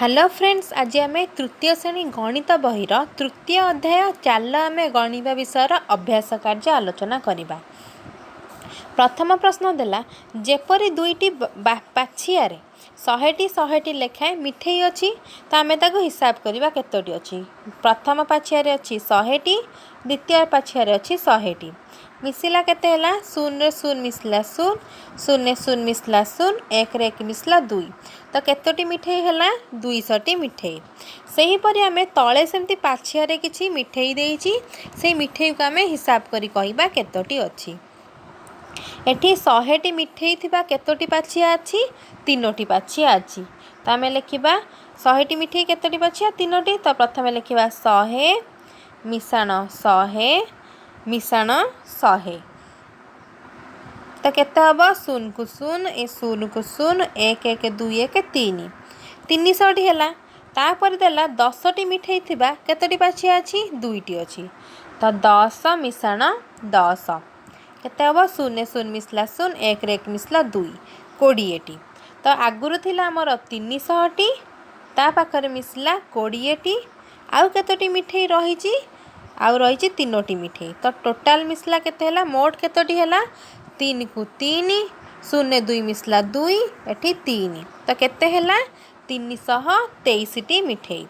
Hello friends, आज आम तृतीय श्रेणी गणित बहिर तृतीय अध्याय चाल आम गणित विषय अभ्यास कार्य आलोचना करवा। प्रथम प्रश्न देला जेपरी दुईटी पाछियारे 100टी लेखाएं मिठेई अच्छी तो आम ताको हिसाब करवा केतोटी अच्छी। प्रथम पाछियारे अच्छी 100टी, द्वितीय पाछियारे अच्छी 100टी। मिसिला केते हैला 0 रे 0 मिसला 0, 0 रे 0 मिसला 0, 1 रे 1 मिसला 2। तो केतोटी मिठेई हैला 200टी मिठेई। सही परी आमे तळे सेमती पाछियारे किछि मिठेई देइछि, से मिठेई को आमे हिसाब करी कहबा केतोटी अछि। एठी 100टी मिठेई थिबा केतोटी पाछिया अछि? 3टी पाछिया अछि। तो आमे लिखिबा 100टी मिठेई केतोटी पाछिया? 3टी। तो प्रथमे लिखिबा 100 मिसाण 100 मिसाण 100। तो केते हबो 0 को 0, ए 0 को 0, 1 1 2 1 3 300टी हैला। तापर देला 10टी मिठेई थिबा केतोटी पाछिया अछि? 2टी अछि। तो 10 मिसाण 10 केते हबो 0 रे 0 मिसला 0, 1 रे 1 मिसला 2 20टी। तो आगुरु थिला हमर 300टी, ता पाखरे मिसला 20टी। आउ केतोटी मिठेई रहिछि? आउ रहिछि 3टी मिठेई। तो टोटाल मिसला केते हैला? मोट केतोटी हैला? 3 को 3, 0 रे 2 मिसला 2, एठी 3। तो केते हैला? 323टी मिठेई।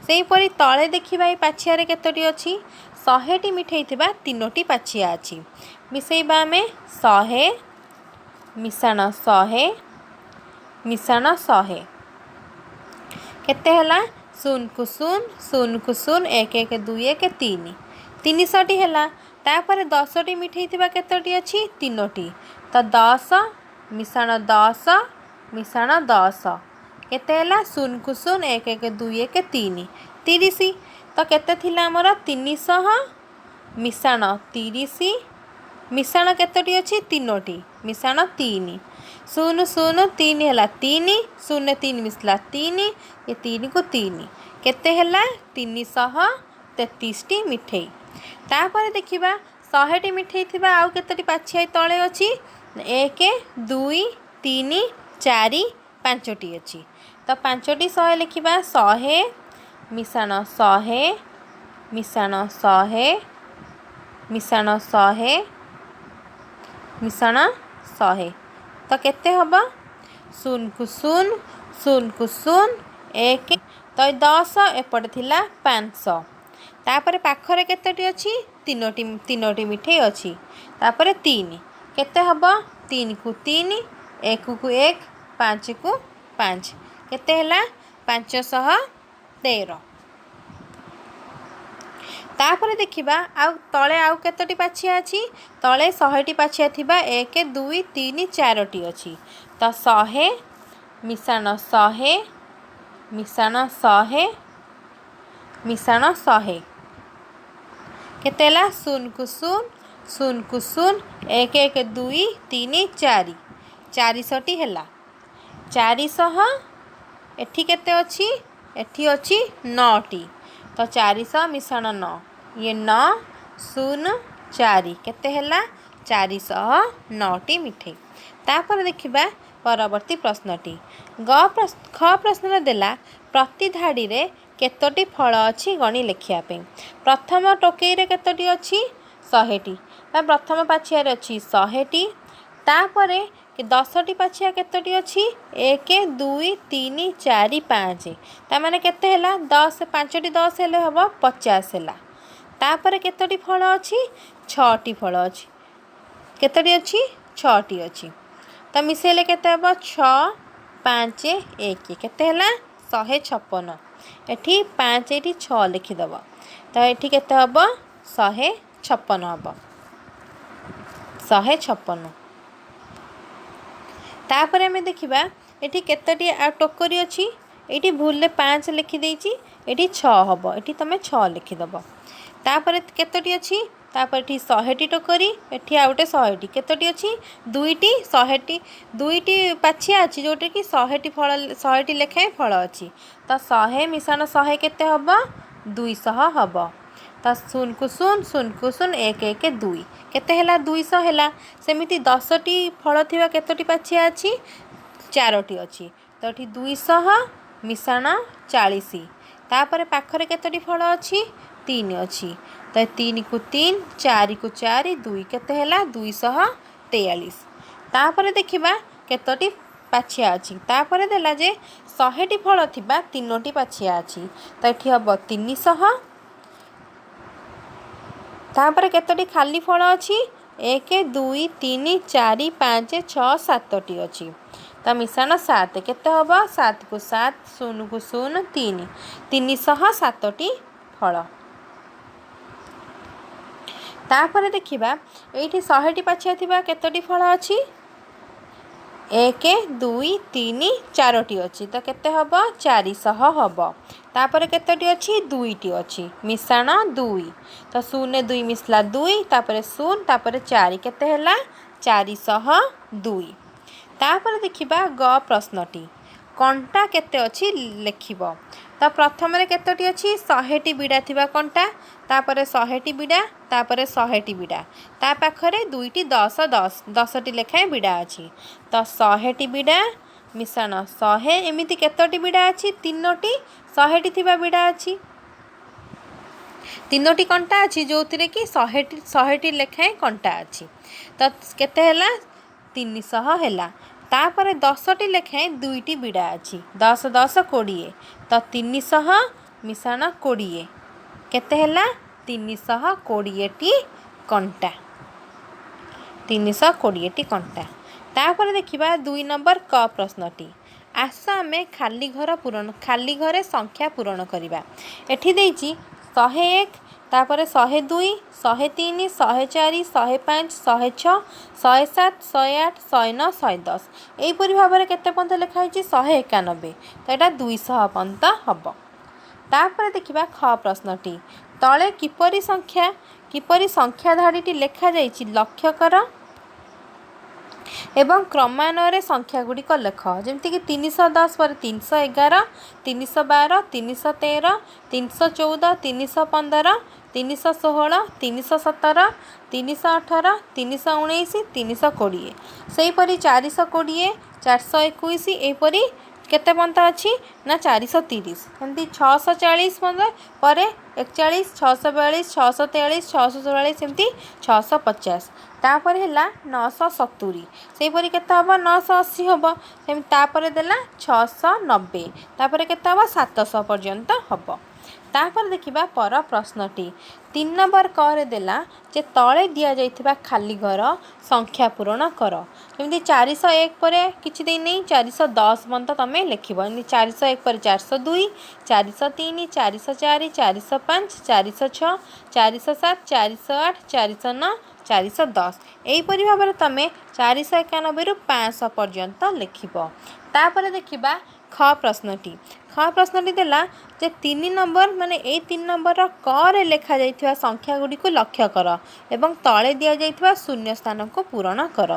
सेही परी तळे देखिबा ए पाछियारे केतोटी अछि? 100टी मिठेई थिबा 3टी पाछिया अछि। मिसेइबा आमे 100 मिसाण 100 मिसाण 100 केते हैला? 0 को 0, 0 को 0, 1 1 2 1 3 300टी हैला। तापर 10टी मिठेई थिबा केतोटी अछि? 3टी। तो 10 मिसाण 10 मिसाण 10 केते हैला? 0 को 0, 1 1 2 1 3 30। तो केते थिला हमर? 300 मिसाण 30 मिसाण केतोटी अछि? 3टी मिसाण 3 0 0 3 हैला 3, 0 रे 3 मिसला 3, ये 3 को 3 केते हैला? 333टी मिठेई। तापर देखिबा 100टी मिठेई थिबा आउ केतोटी पाछिया तळे अछि? 1 2 3 4 5टी अछि। तो 5टी 100 लिखिबा 100 मिसाण 100 मिसाण 100 मिसाण 100 मिसाण 100। तो केते हबो? 0 को 0, 0 को 0, 1 तो 10 एपटे थिला 500। तापर पाखरे केतोटी अछि? 3टी मिठेई अछि। तापर 3 केते हबो? 3 को 3, 1 को 1, 5 को 5 केते हैला? 513। तापर देखिबा आउ तळे आउ केतोटी पाछिया अछि? तळे 100टी पाछिया थिबा 1 2 3 4टी अछि। तो 100 मिसाण 100 मिसाण 100 मिसाण 100 केते हैला? 0 को 0, 0 को 0, 1 1 2 3 4 400टी हैला। 400 एठी केते अछि? एठी अछि 9टी। तो 400 मिसाण 9, ये 9 0 4 केते हैला? 409टी मिठेई। तापर देखिबा परवर्ती प्रश्नटी। ख प्रश्न देला प्रति धाड़ी रे केतोटी फल अछि गणी लेखिया पे। प्रथम टोकेई रे केतोटी अछि? 100टी। प्रथम पाछिया रे अछि 100टी। तापरे 10टी पाछिया केतोटी अछि? 1 2 3 4 5 ता माने केते हैला? 10 5टी 10 हेले हबो 50 हैला। तापरे केतोटी फल अछि? 6टी फल अछि। केतोटी अछि? 6टी अछि। तो मिसेले केते हबो? 6 5 1 केते हैला? 156। एठी 5 एठी 6 लिखि दबो। तो एठी केते हबो? 156 हबो। 156। तापर हमें देखिबा एठी केतोटी आ टोकरी अछि? एठी भूलले 5 लिखि देइछि, एठी 6 हबो। एठी तमे 6 लिखि दबो। तापर केतोटी अछि? तापर एठी 100टी टोकरी, एठी आउटे 100टी केतोटी अछि? 2टी 100टी 2टी पाछिया अछि जोटे कि 100टी फल 100टी लेखाएं फल अछि। तो 100 मिसाण 100 केते हबो? 200 हबो। तो 0 को 0, 0 को 0, 1 1 2 केते हैला? 200 हैला। सेमिति 10टी फल थिबा केतोटी पाछिया अछि? 4टी अछि। तो एठी 200 मिशाण 40। तापर पाखरे केतोटी फल अच्छी 3 अच्छी तो 3 को 3 4 को 4 2 केते हैला 243। तापर देखिबा केतोटी पाछिया अच्छी तापर देला जे 100टी फल थिबा 3टी पाछिया अच्छी तो एठी हबो 300। तापर केतोटी खाली फल अच्छी 1 2 3 4 5 6 7टी अच्छी तो मिशाण 7 केते हबो 7 को 7 0 को 0 3 307टी फल। तापर देखिबा एठी 100टी पाछिया थिबा केतोटी फल अच्छी 1 2 3 4टी अच्छी तो केते हबो 400 हबो। तापर केतोटी अच्छी 2टी अच्छी मिशाण 2 तो 0 2 मिसला 2 तापर 0 तापर 4 केते हैला 402। तापर देखिबा ग प्रश्नटी कंटा केते अच्छी लिखिबो तो प्रथम रे केतोटी अच्छी 100टी बिड़ा थिबा कंटा तापर 100टी बिड़ा तापर 100टी बिड़ा ता पाखरे दुईटी 10 10 10टी लेखाएं बिड़ा अच्छी तो 100टी बिड़ा मिशाण 100 एमिति केतोटी बिड़ा अच्छी 3टी 100टी थिबा बिड़ा अच्छी 3टी कंटा अच्छी जो थिरे कि 100टी लेखाएं कंटा अच्छी तो केते हैला 300 हैला। तापर 10टी लेखाएं दुईटी बिड़ा अच्छी 10 10 20 तो 300 मिशाण 20 केते हैला 320टी कंटा 320टी कंटा। तापर देखिबा 2 नंबर क प्रश्नटी आस आमे खाली घरे संख्या पूरण करिबा एठी देइची 101 तापर 102 103 104 105 106 107 108 109 110 एहीपरि भाव में केते पंत लिखाई 191 तो यहाँ 200 पंत हम। तापर देखिबा ख प्रश्नटी तले किपरि संख्या धाड़ीटी लेखा जाइछि लक्ष्य कर एवं क्रमान्वय संख्या गुड़िक लेख जमती कि 310 पर 311 312 313 314 315 316 317 318 319 320 सेहीपरि 420 421 एहीपरि केते पंता अच्छी ना 430 एमती 640 पर 41 642 643 644 एमती 650 तापर हैला 970 सेहीपरि केते हबो 980 हबो सेम तापर देला 690 तापर केते हबो 700 पर्यंत हबो। तापर देखिबा पर प्रश्नटी 3 नंबर करे देला जे तले दिया जाइथिबा खाली घर संख्या पूरण कर जमती 401 पर किछि दे नै 410 पंत तमे लिखिबो 401 पर 402 403 404 405 406 407 408 409 410 एहीपरि भाव में तमे 491 रु 500 पर्यंत लिखिबो। तापर देखिबा ख प्रश्नटी देला जे 3 नंबर माने ए 3 नंबर क लेखा जाइथिबा संख्या गुडी को लक्ष्य कर एवं तले दिया जाइथिबा शून्य स्थान को पूरण कर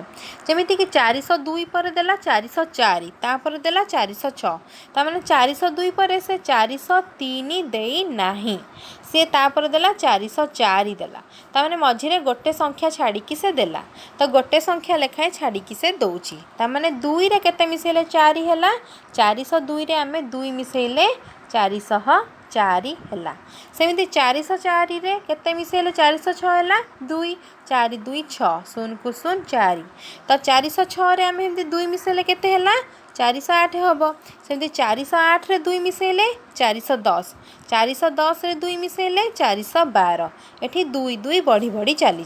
जेमिति कि 402 पर देला 404 तापर देला 406 ता माने 402 पर से 403 देई नाही से तापर देला 404 देला ता माने मझिरे गोटे संख्या छाड़ी कि से देला तो गोटे संख्या लेखाए छाड़ी कि से दउची ता माने 2 रे केते मिसेले 4 हैला 402 रे आमे 2 मिसेले 404 हैला सेमिति 404 रे केते मिसेले 406 हैला 2 4 2 6 0 को 0 4 तो 406 रे आमे एमति 2 मिसेले केते हैला 408 हबो सेमती 408 रे 2 मिसेले 410 410 रे 2 मिसेले 412 एठी 2 2 बढ़ी बढ़ी चली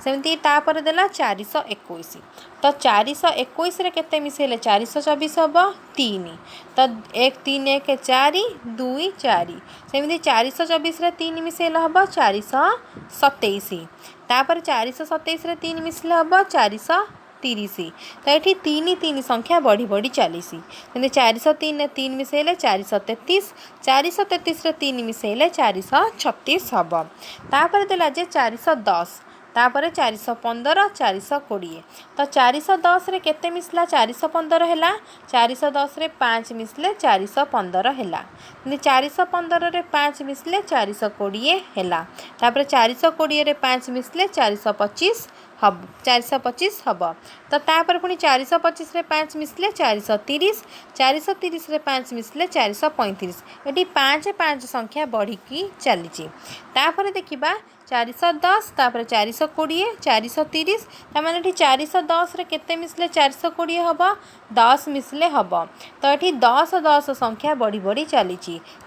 सेमती तापर देला 421 तो 421 रे केते मिसेले 424 हबो 3 तो 1 3 1 4 2 4 सेमती 424 रे 3 मिसेले हबो 427 तापर 427 रे 3 मिसेले हबो 430 तो ये 3 3 संख्या बढ़ी बढ़ी चलीसी 403 रे 3 मिसेले 433 433 रे 3 मिसेले 436 हम। तापर देला जे 410 तापर 415 420 तो 410 रे केते मिसला 415 हैला 410 रे 5 मिसले 415 हैला 415 रे 5 मिसले 420 हैला तापर 420 रे 5 मिसले 425 हम 425 हम। तो तापर पुणी 425 रे 5 मिसले 430, 430 रे 5 मिसले 435। ये 5 5 संख्या बढ़ी चली। तापर देखा 410 तापर 420 430 तार 410 रे केते मिसले 420 हम 10 मिसले हम। तो ये 10 10 संख्या बढ़ी बढ़ी चली।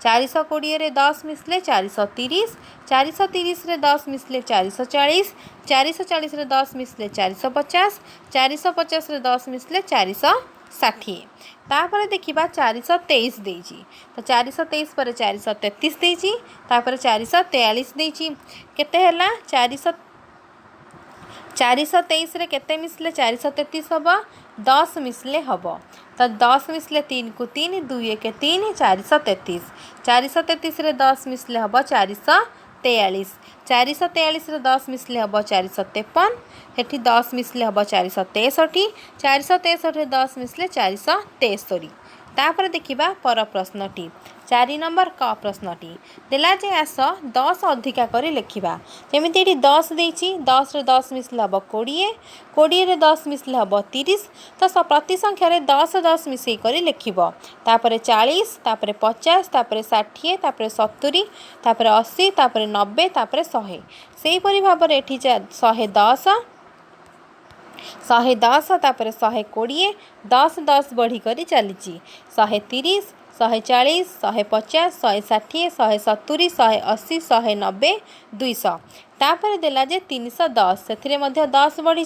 420 रे 10 मिसले 430, 430 रे 10 मिसले 440, 440 रे 10 मिसले 450, 450 रे 10 मिसले 460। तापर देखा 423 देजी। तो 423 पर 433 देजी, तापर 443 देजी। केते हैला 423 रे केते मिसले 433 हम 10 मिसले हम। तो 10 मिसले 3 को 3 2 1 3 433, 433 रे 10 मिसले हम 443, 443 रे 10 मिसले हम 453, हेठी 10 मिसले हम 463, 463 रे 10 मिसले 463। तापर देखिबा पर प्रश्नटी 4 नंबर क प्रश्नटी देला जे आस 10 अधिका करी लिखिबा। जेमिति एठी 10 देछि, 10 रे 10 मिसले हम 20, 20 रे 10 मिसले हम 30। तो प्रति संख्या रे 10 10 मिसई करी लिखिबो। तापर 40, तापर 50, तापर 60, तापर 70, तापर 80, तापर 90, तापर 100। सेही परि भाव रे एठी 110, 110 तापर 120, 10 10 बढ़ी करी चली। 130, 140, 150, 160, 170, 180, 190, 200। तापर देला जे 310 से मध्य 10 बढ़ी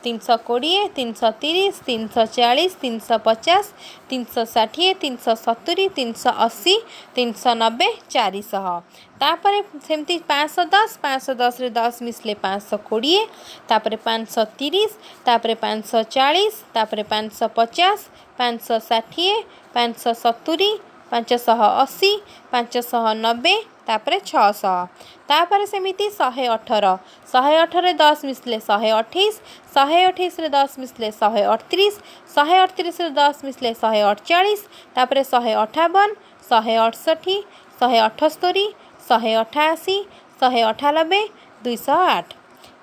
320, 330, 340, 350, 360, 370, 380, 390, 400। तापर सेमती 510, 510 रे 10 मिसले 520, तापर 530, तापर 540, तापर 550, 560, 570, 580, 590, तापर 600। तापर सेमिति 118, 118 रे 10 मिसले 128, 128 रे 10 मिसले 138, 138 रे 10 मिसले 148, तापर 158, 168, 178, 188, 198, 208।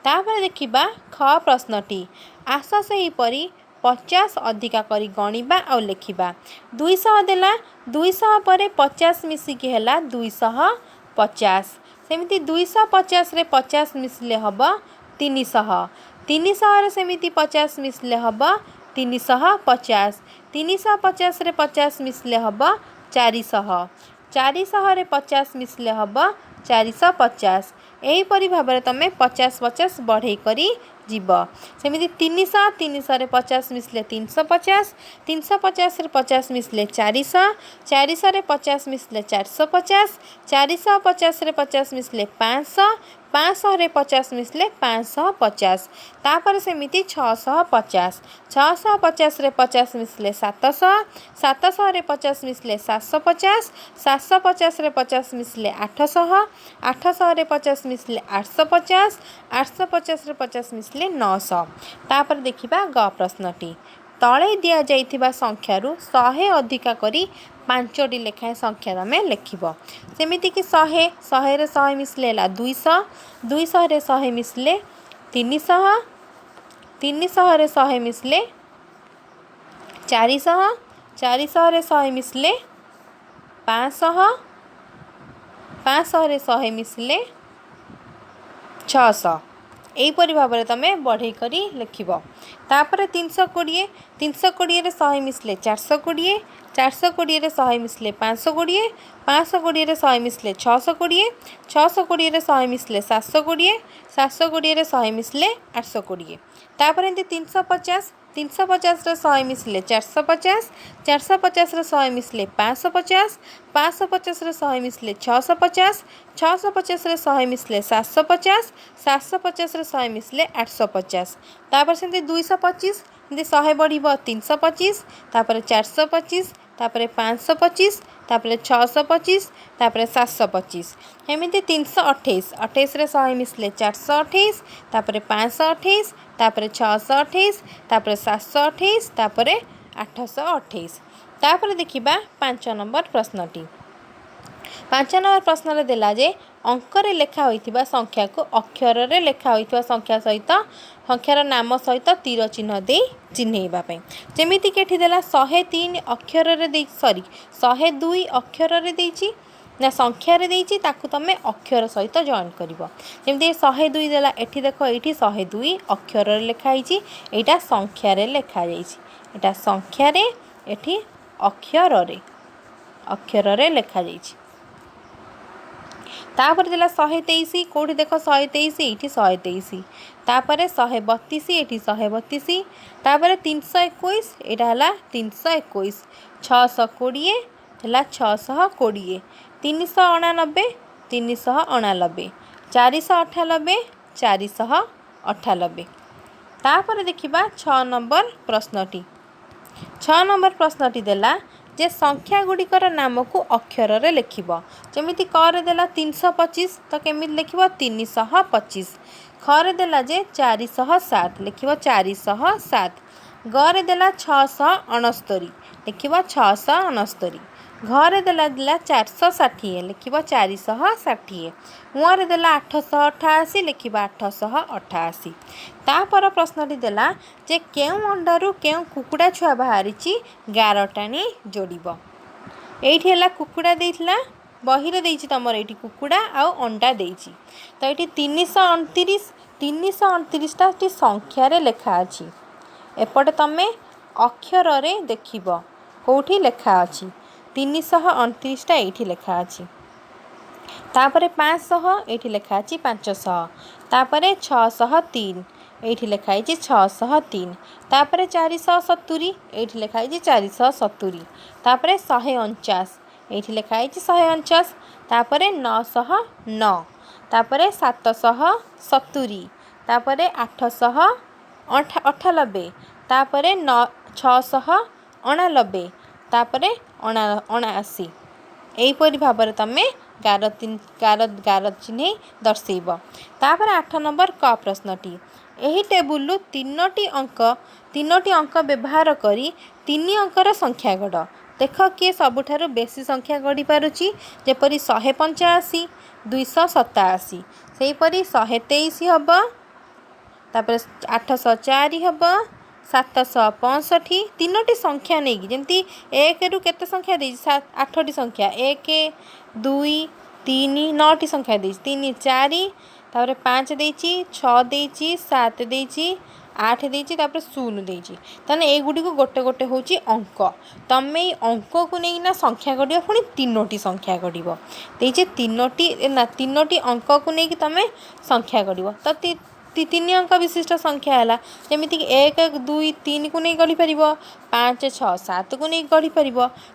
तापर देखिबा ख प्रश्नटी आस से परी 50 अधिका करी गणिबा और लिखिबा। 200 देला, 200 पर 50 मिसिकी हैला 250। सेमिति 250 रे 50 मिसले हब 300, 300 रे सेमिति 50 मिसले हब 350, 350 रे 50 मिसले हब 400, 400 रे 50 मिसले हब 450। एहीपरि भाव में तुम 50 50 बढ़े करी जीव। सेमिति 300, 300 रे 50 मिसले 350, 350 रे 50 मिसले 400, 400 रे 50 मिसले 450, 450 रे 50 मिसले 500, 500 रे 50 मिसले 550। तापर सेमिति 650, 650 रे 50 मिसले 700, 700 रे 50 मिसले 750, 750 रे 50 मिसले 800, 800 रे 50 मिसले 850, 850 रे 50 मिसले 900। तापर देखिबा ग प्रश्नटी तले दिया जाइथिबा संख्यारु 100 अधिका करी 5टी लेखाएं संख्या तमें लिखिब। सेमिति कि 100, 100 रे 100 मिसले ला 200, 200 रे 100 मिसले 300, 300 रे 100 मिसले 400, 400 रे 100 मिसले 500, 500 रे 100 मिसले 600। एहीपरि भाव में तुम बढ़े करी लिखिब। तापर 320, 320 रे 100 मिसले 420, 420 रे 100 मिसले 520, 520 रे 100 मिसले 620, 620 रे 100 मिसले 720, 720 रे 100 मिसले 820। तापर एंती 350, 350 रे 100 मिसले 450, 450 रे 100 मिसले 550, 550 रे 100 मिसले 650, 650 रे 100 मिसले 750, 750 रे 100 मिसले 850। तापर सेंती 225 एंती 100 बढ़िब 325, तापर 425, तापर 525, तापर 625, तापर 725। एमिति 328, 28 रे 100 मिसले 428, तापर 528, तापर 628, तापर 728, तापर 828। तापर देखिबा 5 नंबर प्रश्नटी पांच नंबर प्रश्न देला जे अंकरे लेखा होइथिबा संख्या को अक्षर रे लेखा होइथिबा संख्या सहित संख्यार नाम सहित तीर चिन्ह दे चिन्हैबा पई जेमिति केठी देला 103 अक्षर रे दे सॉरी 102 अक्षर रे देछि ना संख्या रे देछि ताकू तमे अक्षर सहित जॉइन करिवो जेमिति 102 देला एठी देखो एठी 102 अक्षर रे लेखा आइछि एटा संख्या रे लेखा जाइछि एटा संख्या रे एठी अक्षर रे लेखा जाइछि तापर देला 123 कोठी देखो 123 एठी 123 तापर 132 एठी 132 तापर 321 एटा हला 321 620 हला 620 389 389 498 498 तापर देखिबा 6 नंबर प्रश्नटी 6 नंबर प्रश्नटी देला जे संख्या गुड़िकर नाम को अक्षर रे लिखिबो जेमिति क रे देला 325 तो केमिति लिखिबो 325 ख रे देला जे 407 लिखिबो 407 ग रे देला 669 लिखिबो 669 घ रे देला 460 लिखिबो 460 उ रे देला 888 लिखिबो 888 तापर प्रश्नटी देला जे केउ अंडारू केउ कुकुड़ा छुआ बाहरिची गारटाणी जोड़िबो एठी हला कुकुड़ा देइथिला बही रे देइछि तमर एठी कुकुड़ा आ अंडा देइछि तो एठी 329 टा संख्या रे लेखा अछि एपटे तमे अक्षर रे देखिबो कोठी लेखा अछि 329 टा एठी लेखा अछि तापरे 500 एठी लेखा अछि 500 तापरे 603 एठी लेखा अछि 603 तापरे 470 एठी लेखा अछि 470 तापरे 149 एठी लेखा अछि 149 तापरे 909 तापरे 770 तापरे 898 तापरे 689 तापरे 79 एहीपरि भाव तमें गार चिन्ह दर्शेब तापर 8 नंबर क प्रश्नटी एही टेबुल तीनोटी अंक व्यवहार करी 3 अंकर संख्या गढ़ देख किए सबुठारु बेसी संख्या गढ़ी पारुची जेपरी 185 287 सेहीपरि 123 हब तापर 804 हब 765 तीनोटी संख्या नहीं जमती 1 रु केते संख्या दे 8टी संख्या 1 2 3 9टी संख्या दे 3 4 तापर 5 देछि 6 देछि 7 देछि 8 देछि तापर 0 देछि तने ए गुडी को गोटे गोटे होची अंक तमे अंक को नै ना संख्या गडियो पुनी तीनोटी संख्या गडिबो देछि तीनोटी अंक को नै कि तमे संख्या गडिबो त 3 अंक विशिष्ट संख्या है जमीक 1 2 3 को नहीं गढ़ी पार 5 6 7 को नहीं गढ़ी पार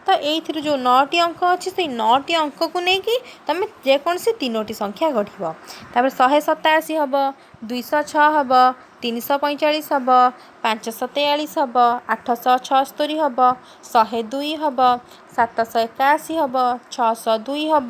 तो ये जो 9टी अंक अच्छी से 9टी अंक को लेकिन तुम जेकोसी तीनोटी संख्या गढ़ तापर 187 हम 206 हम 345 हम 543 हम 876 हम 102 हम 781 हम 602 हम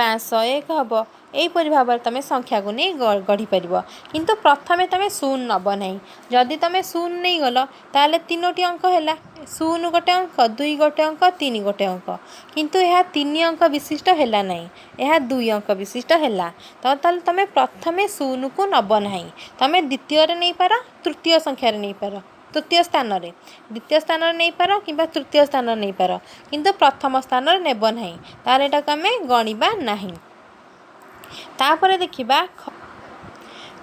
501 हम यहीपरि भाव में तुम संख्या को नहीं गढ़ी पार किंतु प्रथम तुम शून्य नब ना जदि तुम शून्य नहीं गल ताले तीनोटी अंक है 0 गोटे अंक 2 गोटे अंक 3 गोटे अंक किंतु यह 3 अंक विशिष्ट है ना यह 2 अंक विशिष्ट है तो तुम प्रथम शून्य को नब ना तुम द्वितीय नहीं पार तृतीय संख्यार नहीं पार तृतीय स्थान रे द्वितीय स्थान नहीं पार कि तृतीय स्थान नहीं पार किंतु प्रथम स्थान नेब ना तार एटा आम गणिबा नहीं तापर देखिबा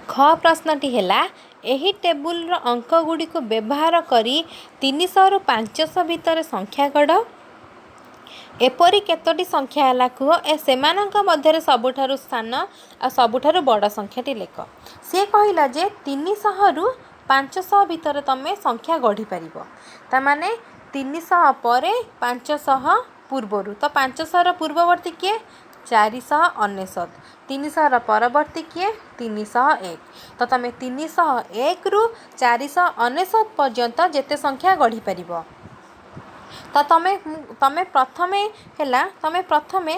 ख प्रश्नटी हैला एही टेबुल रो अंक गुडी को व्यवहार करी 300 रु 500 भितर संख्या गढ़ एपरी केतोटी संख्या हैला कुह ए सेमानंक मध्यरे सबुठारु स्थान आ सबुठारु बड़ संख्याटी लेख से कहिला जे 300 रु 500 भितर तमे संख्या गढ़ी पारिबो ता माने 300 परे 500 पूर्वरु तो 500 रो पूर्ववर्ती के 499 300 परवर्ती किए 301 तो तुम 301 रु 499 पर्यंत जेते संख्या गढ़ी पार तो तुम प्रथमे हैला तुम प्रथमे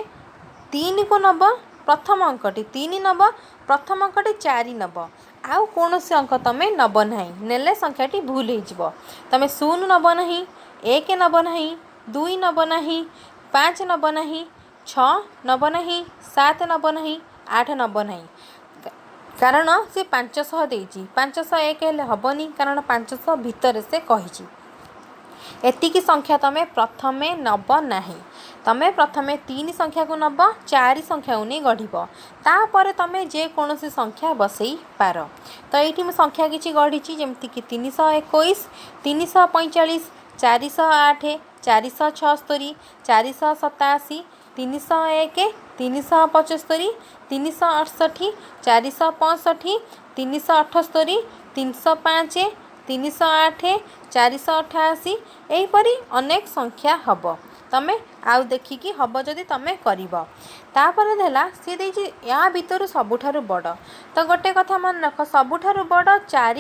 3 को नब प्रथम अंकटी 3 नब प्रथम अंकटी 4 नब आउ कौन से अंक तुम नब ना नेले संख्याटी भूल हो तुम 0 नब ना 1 नब ना 2 नब ना 5 नब ना 6 नब नहीं, 7 नब नहीं, 8 नब नहीं, कारण से 500 देइछि। 501 हेले हबनी, कारण 500 भितर से कहिछि। एतिकी संख्या तमे प्रथमे नब नाही। तमे प्रथमे 3 संख्या को नब, 4 संख्या को नहीं गढ़िब, तापर तमे जे कौनसी संख्या बसई पार। तो ये मैं संख्या किसी गढ़ी जमीक 321, 345, 408, 476, 487, 301, 375, 368, 465, 378, 305, 308, 488 यहीपरी अनेक संख्या हब। तमें आउ देखिकी हब जदि तमें करिब। तापर देला सी देछि या भितर सबुठारु बड़। तो गोटे कथा मन रख, सबुठारु बड़ 4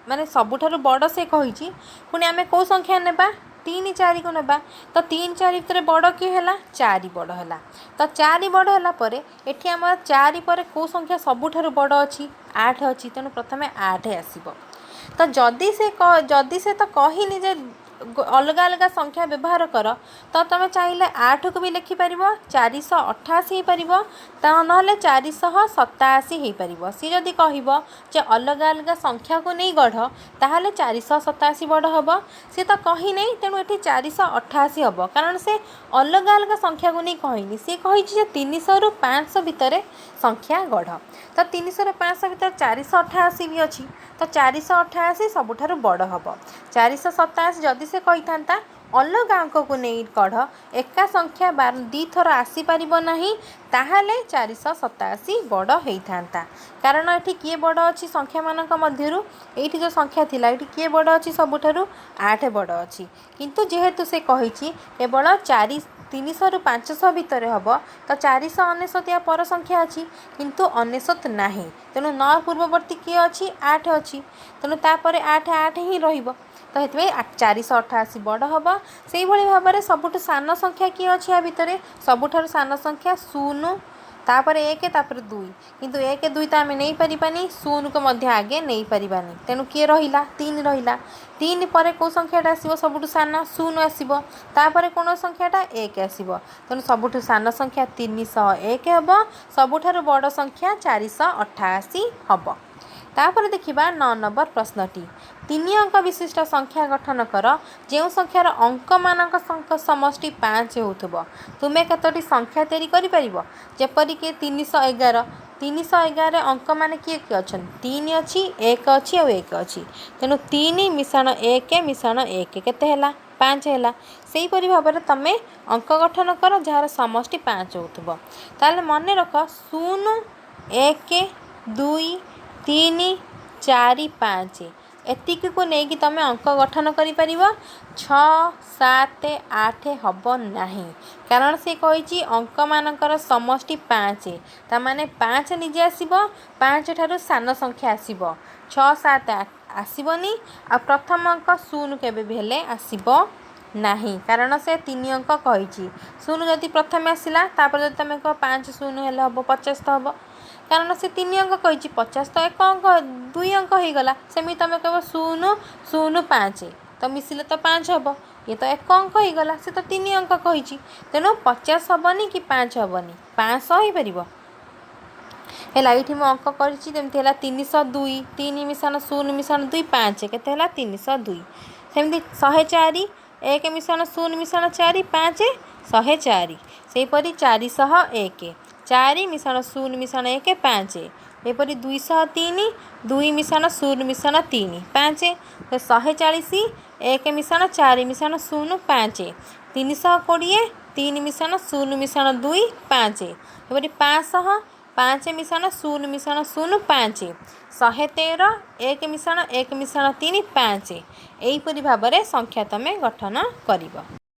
माने सबुठारु बड़ से कहिछि। पुणी आमे को संख्या नेबा 3 4 को नेबा। तो 3 4 भितर बड़ कि हैला 4 बड़ हैला। तो 4 बड़ हैला परे एठी हमर 4 परे को संख्या सबुठारु बड़ अछि 8 अछि। तेणु प्रथमे 8 आसीबो। तो जदि से तो कहनी जे अलग अलग संख्या व्यवहार कर, तो तुम चाहिए 8 को भी लिखिपर 488 हो पार, ना 487 हो पार। सी जदि कह अलग अलग संख्या को नहीं गढ़, ताहले 487 बड़ हम। सी तो कही नहीं, तेणु ये 488 हम, कारण से अलग अलग संख्या को नहीं कहनी। सी कही 300 रु 500 भितर संख्या गढ़। तो 300 रु 500 भितर 488 भी अच्छी। तो 488 सबुठारु बड़ हम। 487 जदि से कही था अलग अंक को नहीं गढ़, एका संख्या 2 थर आसीपर नहीं, ताहले 487 बड़ होता। कारण ये किए बड़ अच्छी संख्या मानक मध्यरु, ये जो संख्या थिला ये किए बड़ अच्छी सबुठारु 8 बड़ अच्छी। किंतु जेहेतु से कही केवल 300 रु 500 भितर हम, तो 499 या पर संख्या अच्छी, किंतु 99 नहीं। तेणु 9 पूर्ववर्ती किए अच्छी 8 अच्छी। तेणु तापर 8 8 ही रहिबो। तो ये 488 बड़ हम। से भाव में सबुठ सान संख्या किए अच्छी या भितर सबुठारु सान संख्या 0, तापर 1, तापर 2। किंतु 1 2 तो आम नहीं पारिबानी, 0 को मध्य आगे नहीं पारिबानी। तेणु किए रहिला 3 रहिला। 3 पर को संख्याटा आसीबो सबुठु सान 0 आसीबो, तापर कोन संख्याटा 1 आसीबो। तेणु सबुठु सान संख्या 301 हबो, सबुठारु बड़ संख्या 488 हबो। तापर देखिबा 9 नंबर प्रश्नटी। 3 अंक विशिष्ट संख्या गठन कर, जो संख्यार अंक मानक समष्टि 5 होथबो। तुमे कतोटी संख्या तैयारी करि परिबो, जेपरिक 311। 311 अंक माने किए किए अछन 3 अछि, 1 अछि और 1 अछि। तेणु 3 मिश्रण 1 मिश्रण 1 केते हैला 5 हैला। सेही परि भाव में तमे अंक गठन कर जार समष्टि 5 होथबो। ताले मने रख 0 1 2 3 4 5 एतिक को लेकिन तुम अंक गठन कर 6 7 8 हम नहीं, कारण से कही अंक मानकर समष्टि 5। ताने 5 निजे आसब, 5 ठारू सान संख्या आसब, 6 7 8 आसबनी। आ प्रथम अंक 0 केबे भी हेले आसब नहीं, कारण से 3 अंक कही 0 जदि प्रथम आसला, तापर जब तुम कह 5 0 हेले हम 50 तो हम, कारण से 3 अंक कही 50 तो 1 अंक 2 अंक हो गला। सेमि तुम कह 0 0 5 तो मिसिले तो 5 हम, ये तो 1 अंक हो गला, से तो 3 अंक कही। तेणु 50 हेनी कि 5 हेनी, 500 हो पार है। ये मुझे अंक करमती 302, 3 मिश्रण 0 मिश्रण 2 5 केते 302। सेमती 104, 1 मिश्रण 0 मिश्रण 4 5 104। सेहीपरि 401, 4 मिश्रण 0 मिश्रण 1 5। एपरी 203, 2 मिश्रण 0 मिश्रण 3 5। 140, 1 मिश्रण 4 मिश्रण 0 5। 320, 3 मिश्रण 0 मिश्रण 2 5। एपरी 500, 5 मिश्रण 0 मिश्रण 0 5। 113, 1 मिश्रण 1 मिश्रण 3 5। एहीपरि भाव में संख्या तुम गठन कर।